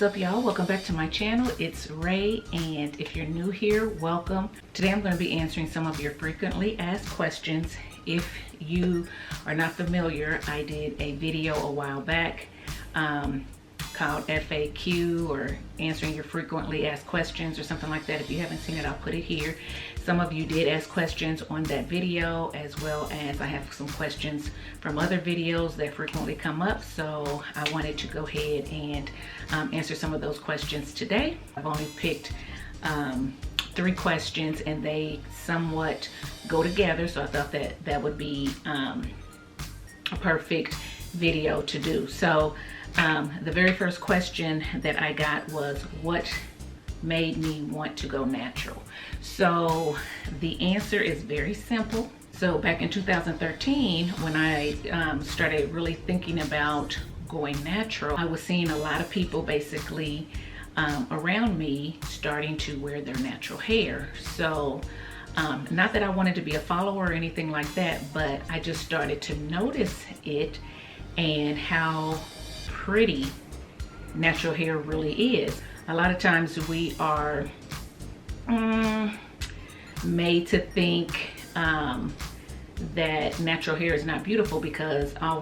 What's up, y'all? Welcome back to my channel. It's Ray, and if you're new here, welcome. Today I'm going to be answering some of your frequently asked questions. If you are not familiar, I did a video a while back called FAQ, or answering your frequently asked questions, or something like that. If you haven't seen it, I'll put it here. Some of you did ask questions on that video, as well as I have some questions from other videos that frequently come up, so I wanted to go ahead and answer some of those questions today. I've only picked 3 questions, and they somewhat go together, so I thought that that would be a perfect video to do. So the very first question that I got was, what made me want to go natural? So the answer is very simple. So back in 2013, when I started really thinking about going natural, I was seeing a lot of people basically around me starting to wear their natural hair. So not that I wanted to be a follower or anything like that, but I just started to notice it and how pretty natural hair really is. A lot of times we are made to think that natural hair is not beautiful because all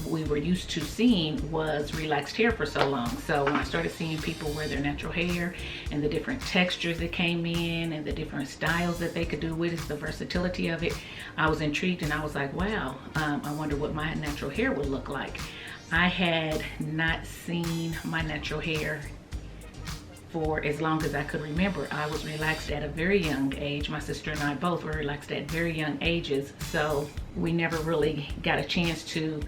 we were used to seeing was relaxed hair for so long. So when I started seeing people wear their natural hair and the different textures that came in and the different styles that they could do with it, the versatility of it, I was intrigued, and I was like, wow, I wonder what my natural hair would look like. I had not seen my natural hair for as long as I could remember. I was relaxed at a very young age. My sister and I both were relaxed at very young ages, so we never really got a chance to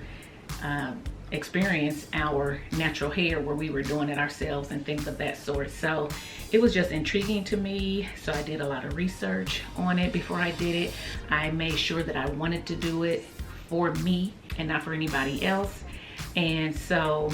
experience our natural hair where we were doing it ourselves and things of that sort. So it was just intriguing to me, so I did a lot of research on it before I did it. I made sure that I wanted to do it for me and not for anybody else. And so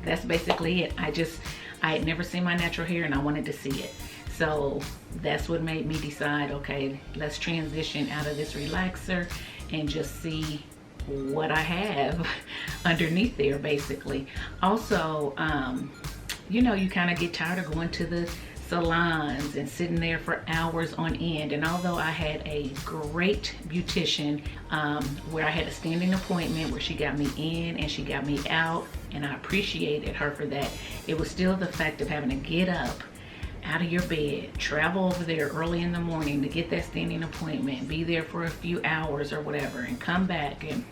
that's basically it. I had never seen my natural hair, and I wanted to see it. So that's what made me decide, okay, let's transition out of this relaxer and just see what I have underneath there, basically. Also, you know, you kind of get tired of going to the salons and sitting there for hours on end. And although I had a great beautician where I had a standing appointment where she got me in and she got me out, and I appreciated her for that, it was still the fact of having to get up out of your bed, travel over there early in the morning to get that standing appointment, be there for a few hours or whatever, and come back. And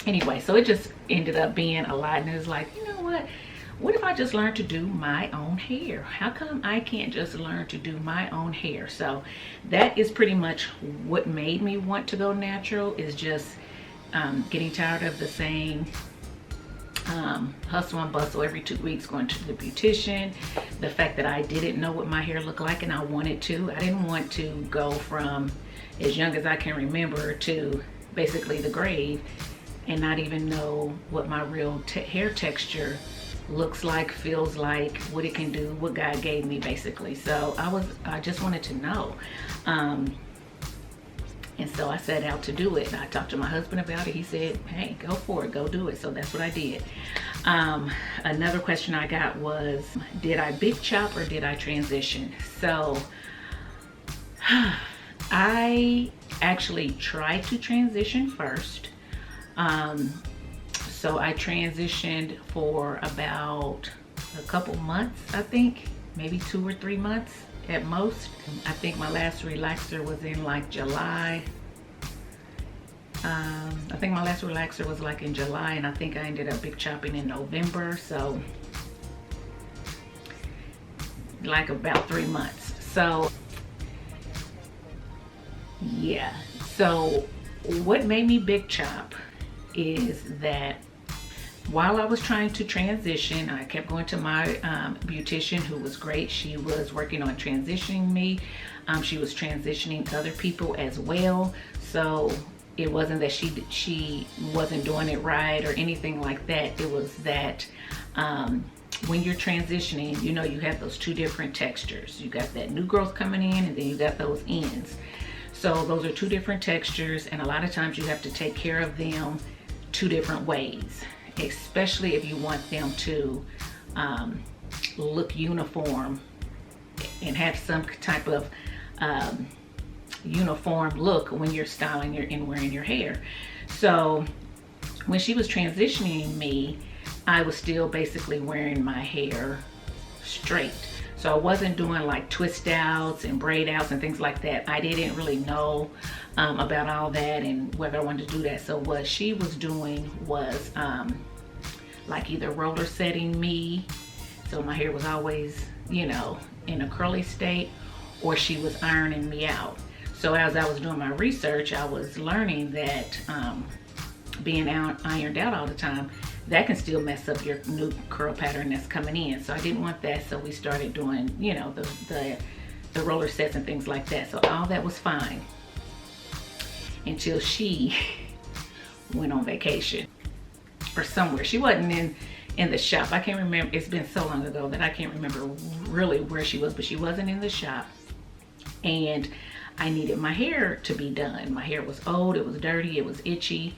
anyway, so it just ended up being a lot, and it was like, you know what if I just learned to do my own hair? How come I can't just learn to do my own hair? So that is pretty much what made me want to go natural, is just getting tired of the same hustle and bustle every 2 weeks going to the beautician. The fact that I didn't know what my hair looked like, and I wanted to. I didn't want to go from as young as I can remember to basically the grave and not even know what my real hair texture looks like, feels like, what it can do, what God gave me, basically. So I just wanted to know. And so I set out to do it. I talked to my husband about it. He said, hey, go for it, go do it. So that's what I did. Another question I got was, did I big chop or did I transition? So I actually tried to transition first. So I transitioned for about a couple months, I think, maybe 2 or 3 months at most. I think my last relaxer was in like July. I think my last relaxer was like in July, and I think I ended up big chopping in November. So like about 3 months. So yeah, so what made me big chop is that while I was trying to transition, I kept going to my beautician, who was great. She was working on transitioning me. She was transitioning other people as well. So it wasn't that she wasn't doing it right or anything like that. It was that when you're transitioning, you know, you have those 2 different textures. You got that new growth coming in, and then you got those ends. So those are 2 different textures, and a lot of times you have to take care of them 2 different ways. especially if you want them to look uniform and have some type of uniform look when you're styling and wearing your hair. So when she was transitioning me, I was still basically wearing my hair straight. So I wasn't doing like twist outs and braid outs and things like that. I didn't really know about all that and whether I wanted to do that. So what she was doing was like either roller setting me, so my hair was always, you know, in a curly state, or she was ironing me out. So as I was doing my research, I was learning that being ironed out all the time, that can still mess up your new curl pattern that's coming in. So I didn't want that, so we started doing, you know, the roller sets and things like that. So all that was fine until she went on vacation or somewhere. She wasn't in the shop. I can't remember. It's been so long ago that I can't remember really where she was, but she wasn't in the shop. And I needed my hair to be done. My hair was old, it was dirty, it was itchy,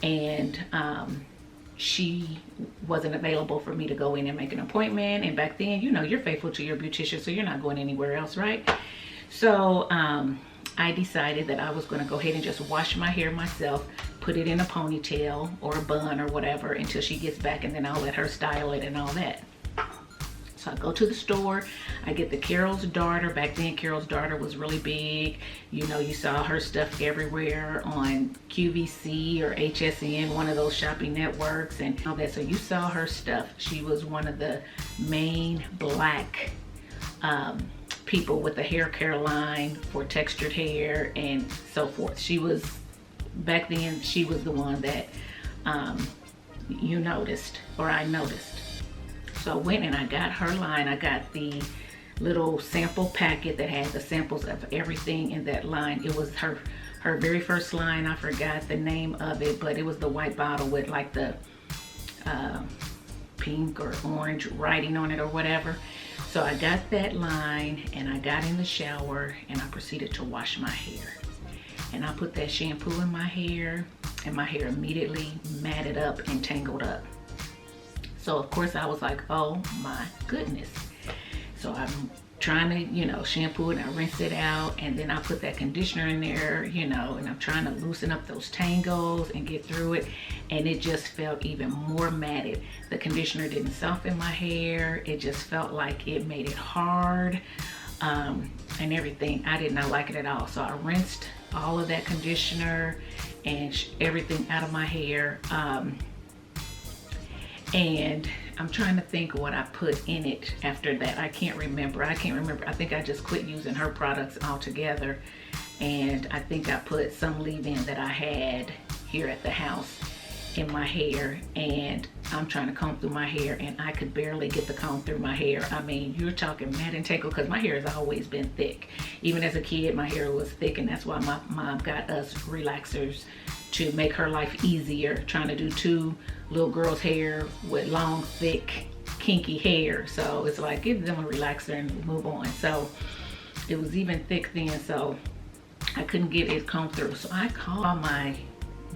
and she wasn't available for me to go in and make an appointment. And back then, you know, you're faithful to your beautician, so you're not going anywhere else, right? So I decided that I was going to go ahead and just wash my hair myself, put it in a ponytail or a bun or whatever until she gets back, and then I'll let her style it and all that. So I go to the store, I get the Carol's Daughter. Back then, Carol's Daughter was really big. You know, you saw her stuff everywhere on QVC or HSN, one of those shopping networks and all that. So you saw her stuff. She was one of the main black people with a hair care line for textured hair and so forth. She was, back then, she was the one that you noticed, or I noticed. So I went and I got her line. I got the little sample packet that had the samples of everything in that line. It was her very first line. I forgot the name of it, but it was the white bottle with like the pink or orange writing on it or whatever. So I got that line and I got in the shower and I proceeded to wash my hair. And I put that shampoo in my hair and my hair immediately matted up and tangled up. So of course I was like, oh my goodness. So I'm trying to, you know, shampoo it and I rinse it out, and then I put that conditioner in there, you know, and I'm trying to loosen up those tangles and get through it, and it just felt even more matted. The conditioner didn't soften my hair. It just felt like it made it hard and everything. I did not like it at all. So I rinsed all of that conditioner and everything out of my hair. And I'm trying to think what I put in it after that. I can't remember. I think I just quit using her products altogether. And I think I put some leave-in that I had here at the house in my hair. And I'm trying to comb through my hair and I could barely get the comb through my hair. I mean, you're talking mat and tangle, because my hair has always been thick. Even as a kid, my hair was thick, and that's why my mom got us relaxers to make her life easier, trying to do two little girls' hair with long, thick, kinky hair. So it's like, give them a relaxer and move on. So it was even thick then, so I couldn't get it combed through. So I called my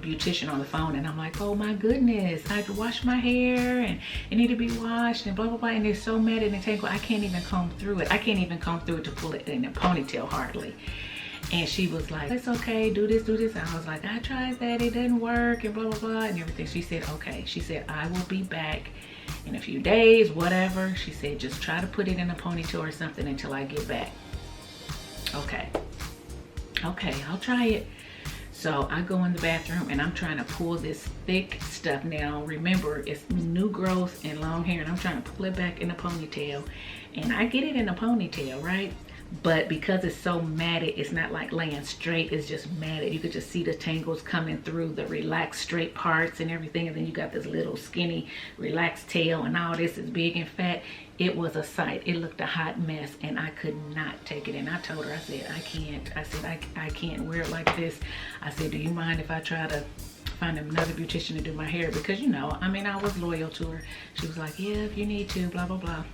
beautician on the phone and I'm like, oh my goodness, I had to wash my hair and it need to be washed and blah blah blah, and it's so matted and tangled, I can't even comb through it. I can't even comb through it to pull it in a ponytail hardly. And she was like, it's okay, do this, do this. And I was like, I tried that, it didn't work, and blah blah blah and everything. She said, okay. She said, I will be back in a few days, whatever. She said, just try to put it in a ponytail or something until I get back. Okay, I'll try it. So I go in the bathroom and I'm trying to pull this thick stuff. Now remember, it's new growth and long hair, and I'm trying to pull it back in a ponytail, and I get it in a ponytail, right? But because it's so matted, it's not like laying straight, it's just matted. You could just see the tangles coming through the relaxed straight parts and everything, and then you got this little skinny relaxed tail, and all this is big and fat. It was a sight. It looked a hot mess, and I could not take it. And I told her, I said, I can't. I said, I can't wear it like this. I said, do you mind if I try to find another beautician to do my hair? Because, you know, I mean, I was loyal to her. She was like, yeah, if you need to, blah blah blah.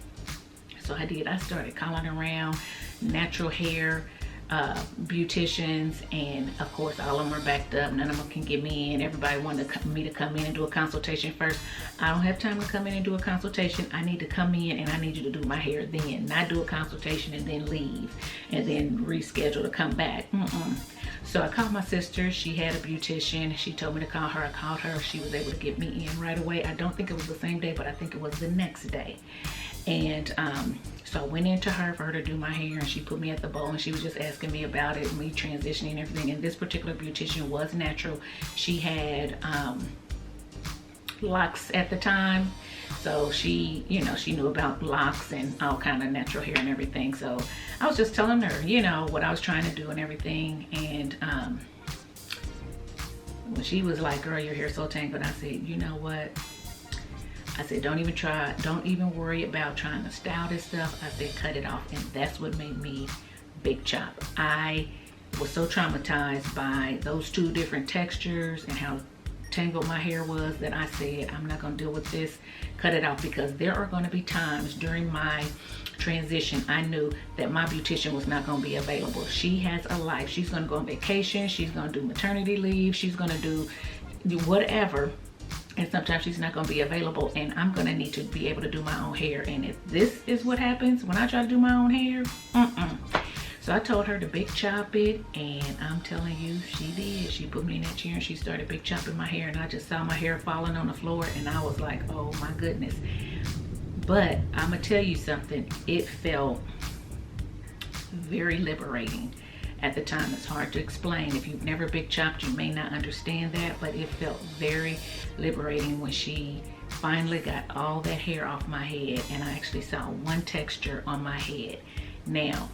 So I did. I started calling around natural hair beauticians, and of course all of them are backed up. None of them can get me in. Everybody wanted me to come in and do a consultation first. I don't have time to come in and do a consultation. I need to come in and I need you to do my hair then, not do a consultation and then leave and then reschedule to come back. So I called my sister. She had a beautician. She told me to call her. I called her. She was able to get me in right away. I don't think it was the same day, but I think it was the next day. And so I went into her for her to do my hair, and she put me at the bowl, and she was just asking me about it, me transitioning and everything. And this particular beautician was natural. She had locks at the time, so she, you know, she knew about locks and all kind of natural hair and everything. So I was just telling her, you know, what I was trying to do and everything. And when she was like, girl, your hair's so tangled, I said, you know what? I said, don't even worry about trying to style this stuff. I said, cut it off. And that's what made me big chop. I was so traumatized by those two different textures and how tangled my hair was that I said, I'm not gonna deal with this, cut it off. Because there are gonna be times during my transition, I knew that my beautician was not gonna be available. She has a life. She's gonna go on vacation. She's gonna do maternity leave. She's gonna do whatever. And sometimes she's not going to be available, and I'm going to need to be able to do my own hair. And if this is what happens when I try to do my own hair, So I told her to big chop it, and I'm telling you, she did. She put me in that chair and she started big chopping my hair, and I just saw my hair falling on the floor, and I was like, oh my goodness. But I'm going to tell you something. It felt very liberating. At the time, it's hard to explain. If you've never big chopped, you may not understand that, but it felt very liberating when she finally got all that hair off my head, and I actually saw one texture on my head. Now,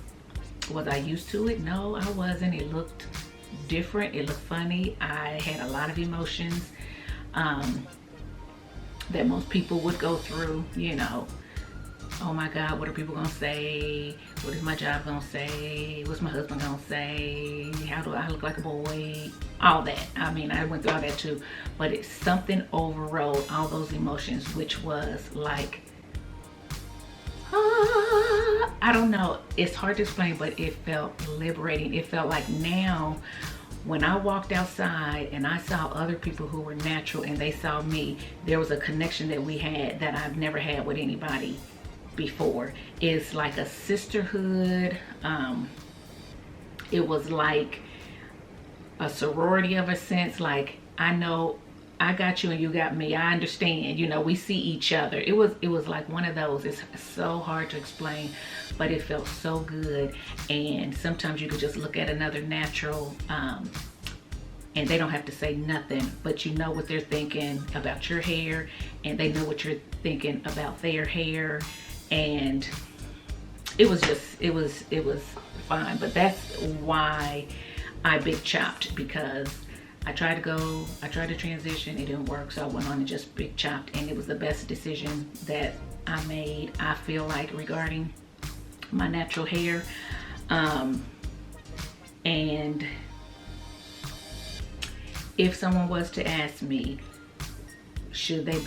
was I used to it? No, I wasn't. It looked different. It looked funny. I had a lot of emotions that most people would go through, you know. Oh my God, what are people gonna say? What is my job gonna say? What's my husband gonna say? How do I look like a boy? All that. I mean, I went through all that too. But it's something overrode all those emotions, which was like, I don't know. It's hard to explain, but it felt liberating. It felt like now, when I walked outside and I saw other people who were natural and they saw me, there was a connection that we had that I've never had with anybody before. It's like a sisterhood. It was like a sorority of a sense. Like, I know I got you and you got me. I understand, you know, we see each other. It was like one of those. It's so hard to explain, but it felt so good. And sometimes you could just look at another natural and they don't have to say nothing, but you know what they're thinking about your hair, and they know what you're thinking about their hair. And it was fine. But that's why I big chopped, because I tried to transition, it didn't work, so I went on and just big chopped, and it was the best decision that I made, I feel like, regarding my natural hair. And if someone was to ask me, should they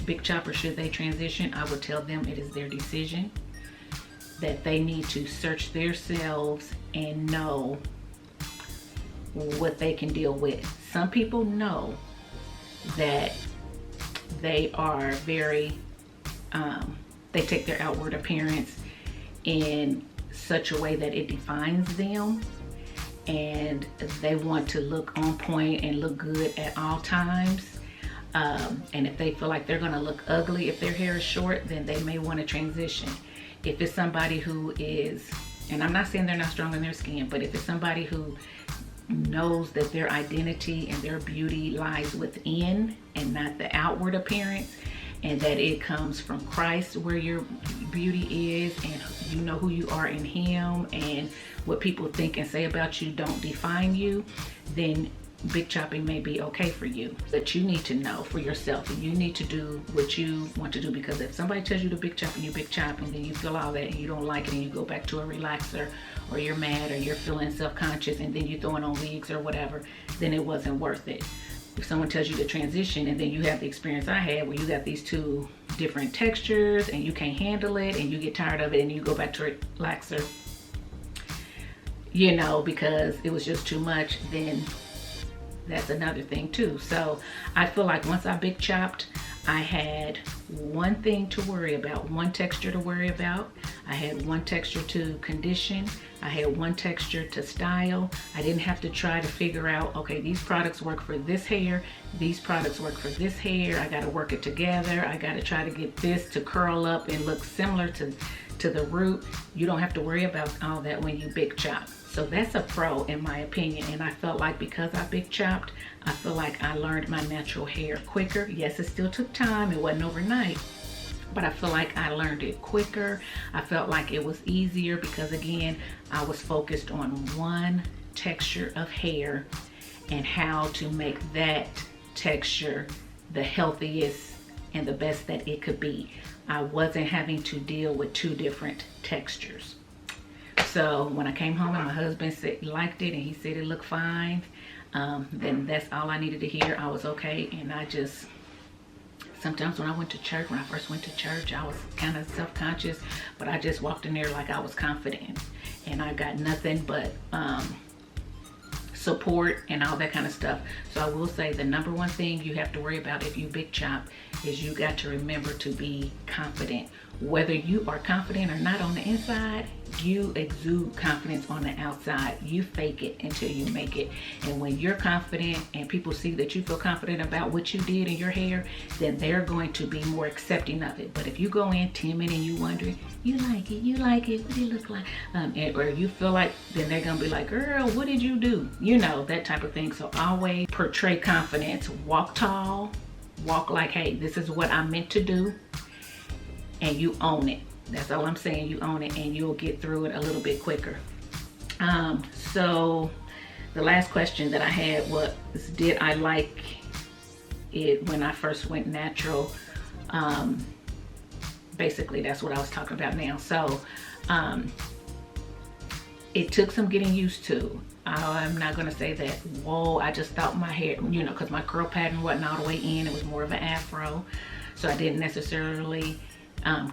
big chop or should they transition, I would tell them it is their decision, that they need to search themselves and know what they can deal with. Some people know that they are very, they take their outward appearance in such a way that it defines them, and they want to look on point and look good at all times. And if they feel like they're gonna look ugly if their hair is short, then they may want to transition. If it's somebody who is, and I'm not saying they're not strong in their skin, but if it's somebody who knows that their identity and their beauty lies within and not the outward appearance, and that it comes from Christ where your beauty is, and you know who you are in Him, and what people think and say about you don't define you, then big chopping may be okay for you. But you need to know for yourself, and you need to do what you want to do. Because if somebody tells you to big chop and you big chop, and then you feel all that and you don't like it, and you go back to a relaxer, or you're mad, or you're feeling self-conscious, and then you're throwing on wigs or whatever, then it wasn't worth it. If someone tells you to transition, and then you have the experience I had where you got these two different textures and you can't handle it and you get tired of it and you go back to a relaxer, you know, because it was just too much, then that's another thing too. So I feel like once I big chopped, I had one thing to worry about, one texture to worry about. I had one texture to condition. I had one texture to style. I didn't have to try to figure out, okay, these products work for this hair, these products work for this hair. I gotta work it together. I gotta try to get this to curl up and look similar to the root. You don't have to worry about all that when you big chop. So that's a pro in my opinion. And I felt like because I big chopped, I feel like I learned my natural hair quicker. Yes, it still took time. It wasn't overnight, but I feel like I learned it quicker. I felt like it was easier because again, I was focused on one texture of hair and how to make that texture the healthiest and the best that it could be. I wasn't having to deal with two different textures. So when I came home and my husband said he liked it and he said it looked fine, then that's all I needed to hear. I was okay. And I just, sometimes when I went to church, when I first went to church, I was kind of self-conscious, but I just walked in there like I was confident, and I got nothing but support and all that kind of stuff. So I will say the number one thing you have to worry about if you big chop is you got to remember to be confident. Whether you are confident or not on the inside, you exude confidence on the outside. You fake it until you make it. And when you're confident and people see that you feel confident about what you did in your hair, then they're going to be more accepting of it. But if you go in timid and you wondering, you like it, what do you look like? Or you feel like, then they're gonna be like, girl, what did you do? You know, that type of thing. So always portray confidence. Walk tall, walk like, hey, this is what I meant to do. And you own it. That's all I'm saying. You own it and you'll get through it a little bit quicker. So the last question that I had was, did I like it when I first went natural? Basically, that's what I was talking about now. So it took some getting used to. I'm not gonna say that, whoa, I just thought my hair, you know, because my curl pattern wasn't all the way in. It was more of an afro. So I didn't necessarily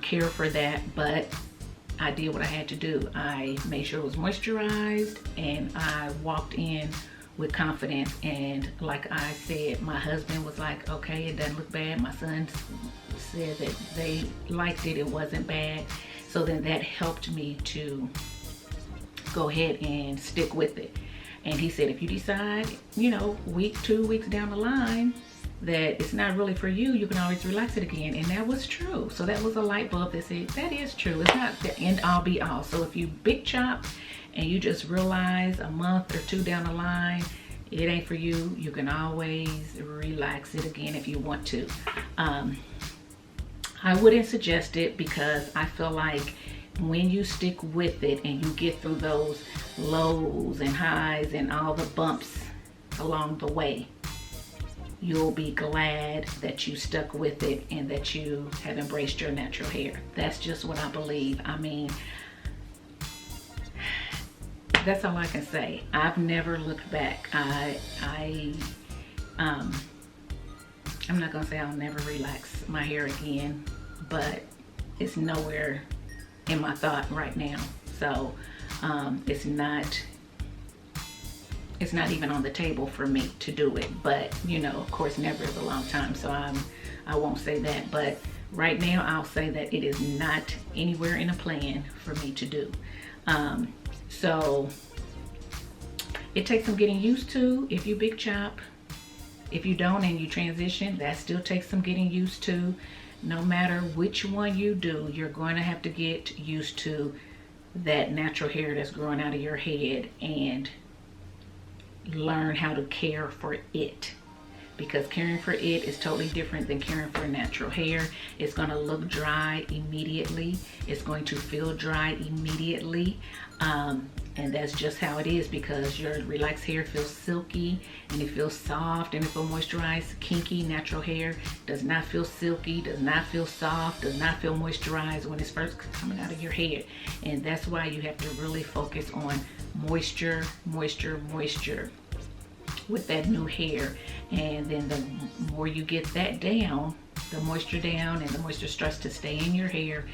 care for that, but I did what I had to do. I made sure it was moisturized and I walked in with confidence. And like I said, my husband was like, okay, it doesn't look bad. My son said that they liked it, it wasn't bad. So then that helped me to go ahead and stick with it. And he said, if you decide, you know, week, 2 weeks down the line, that it's not really for you, you can always relax it again. And that was true. So that was a light bulb that said, that is true. It's not the end all be all. So if you big chop and you just realize a month or 2 down the line, it ain't for you, you can always relax it again if you want to. I wouldn't suggest it because I feel like when you stick with it and you get through those lows and highs and all the bumps along the way, you'll be glad that you stuck with it and that you have embraced your natural hair. That's just what I believe. I mean, that's all I can say. I've never looked back. I'm not gonna say I'll never relax my hair again, but it's nowhere in my thought right now. So it's not even on the table for me to do it. But you know, of course, never is a long time, so I won't say that. But right now I'll say that it is not anywhere in a plan for me to do. So it takes some getting used to if you big chop. If you don't and you transition, that still takes some getting used to. No matter which one you do, you're going to have to get used to that natural hair that's growing out of your head and learn how to care for it, because caring for it is totally different than caring for natural hair. It's going to look dry immediately. It's going to feel dry immediately. And that's just how it is, because your relaxed hair feels silky and it feels soft and it feels moisturized. Kinky natural hair does not feel silky, does not feel soft, does not feel moisturized when it's first coming out of your head. And that's why you have to really focus on moisture, moisture, moisture with that new hair. And then the more you get that down, the moisture down, and the moisture starts to stay in your hair,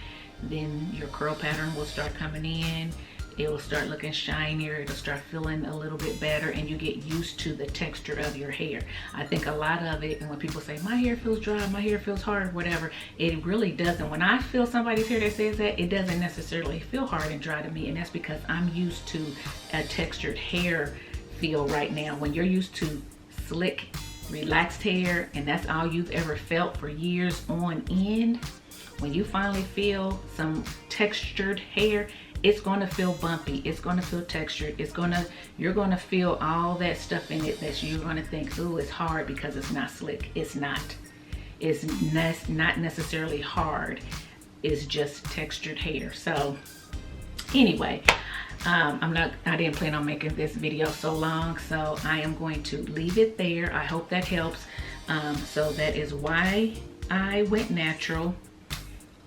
then your curl pattern will start coming in. it will start looking shinier, it'll start feeling a little bit better, and you get used to the texture of your hair. I think a lot of it, and when people say my hair feels dry, my hair feels hard, whatever, it really doesn't. When I feel somebody's hair that says that, it doesn't necessarily feel hard and dry to me, and that's because I'm used to a textured hair feel right now. When you're used to slick, relaxed hair, and that's all you've ever felt for years on end, when you finally feel some textured hair, it's gonna feel bumpy, it's gonna feel textured, you're gonna feel all that stuff in it that you're gonna think, oh, it's hard because it's not slick. It's not. It's not necessarily hard. It's just textured hair. So anyway, I didn't plan on making this video so long, so I am going to leave it there. I hope that helps. So that is why I went natural.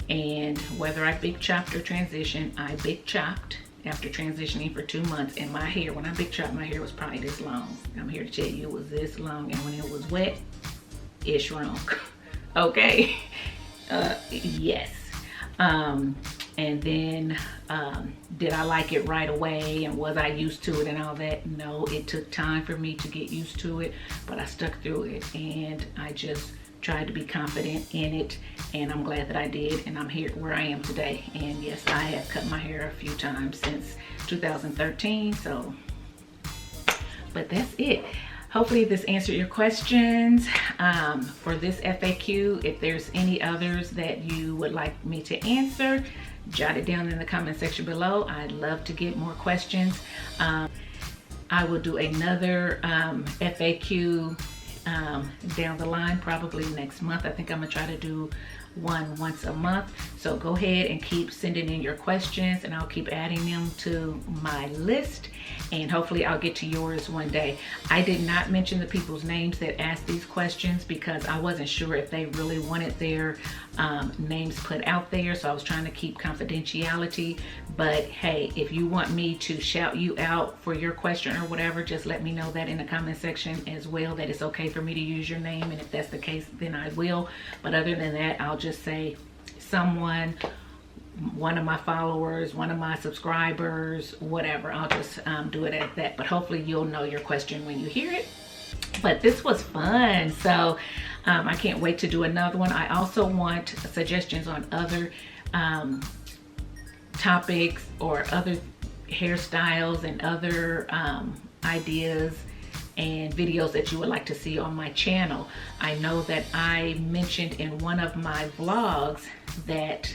And whether I big chopped or transitioned, I big chopped after transitioning for 2 months. And my hair, when I big chopped, my hair was probably this long. I'm here to tell you it was this long, and when it was wet, it shrunk. Okay. Yes. And then did I like it right away, and was I used to it and all that? No, it took time for me to get used to it, but I stuck through it, and I just tried to be confident in it, and I'm glad that I did, and I'm here where I am today. And yes, I have cut my hair a few times since 2013, so, but that's it. Hopefully this answered your questions for this FAQ. If there's any others that you would like me to answer, jot it down in the comment section below. I'd love to get more questions. I will do another FAQ down the line, probably next month. I think I'm gonna try to do one once a month. So go ahead and keep sending in your questions, and I'll keep adding them to my list, and hopefully I'll get to yours one day. I did not mention the people's names that asked these questions because I wasn't sure if they really wanted their names put out there, so I was trying to keep confidentiality. But hey, if you want me to shout you out for your question or whatever, just let me know that in the comment section as well, that it's okay for me to use your name, and if that's the case, then I will. But other than that, I'll just say someone, one of my followers, one of my subscribers, whatever. I'll just do it at that. But hopefully you'll know your question when you hear it. But this was fun, so I can't wait to do another one. I also want suggestions on other topics or other hairstyles and other ideas and videos that you would like to see on my channel. I know that I mentioned in one of my vlogs that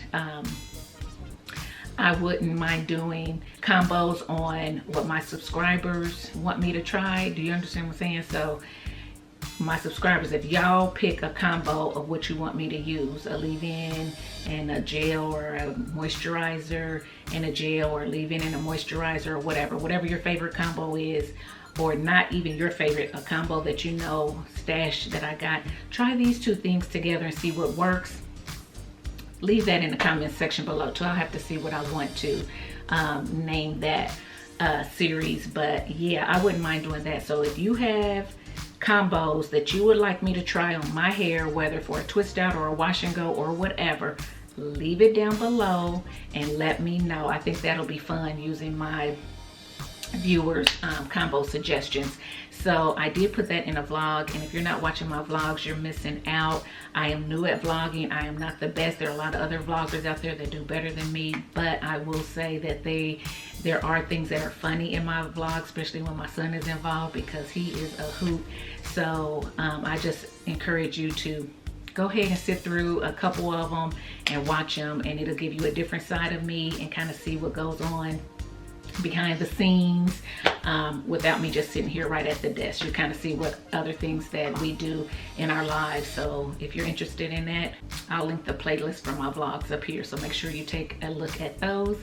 I wouldn't mind doing combos on what my subscribers want me to try. Do you understand what I'm saying? So my subscribers, if y'all pick a combo of what you want me to use, a leave-in and a gel, or a moisturizer and a gel, or leave-in and a moisturizer, or whatever your favorite combo is, or not even your favorite, a combo that you know, stash that I got, try these two things together and see what works. Leave that in the comment section below too. I'll have to see what I want to name that series, but yeah, I wouldn't mind doing that. So if you have combos that you would like me to try on my hair, whether for a twist out or a wash and go or whatever, leave it down below and let me know. I think that'll be fun, using my viewers combo suggestions. So I did put that in a vlog, and if you're not watching my vlogs, you're missing out. I am new at vlogging. I am not the best. There are a lot of other vloggers out there that do better than me, but I will say that there are things that are funny in my vlog, especially when my son is involved, because he is a hoot. So I just encourage you to go ahead and sit through a couple of them and watch them, and it'll give you a different side of me and kind of see what goes on behind the scenes without me just sitting here right at the desk. You kind of see what other things that we do in our lives. So if you're interested in that, I'll link the playlist for my vlogs up here, so make sure you take a look at those.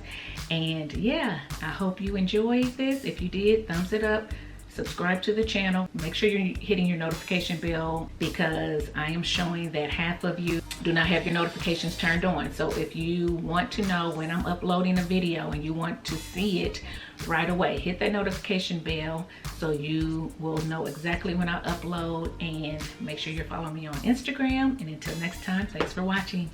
And yeah, I hope you enjoyed this. If you did, thumbs it up, subscribe to the channel, make sure you're hitting your notification bell, because I am showing that half of you do not have your notifications turned on. So if you want to know when I'm uploading a video and you want to see it right away, hit that notification bell so you will know exactly when I upload, and make sure you're following me on Instagram. And until next time, thanks for watching.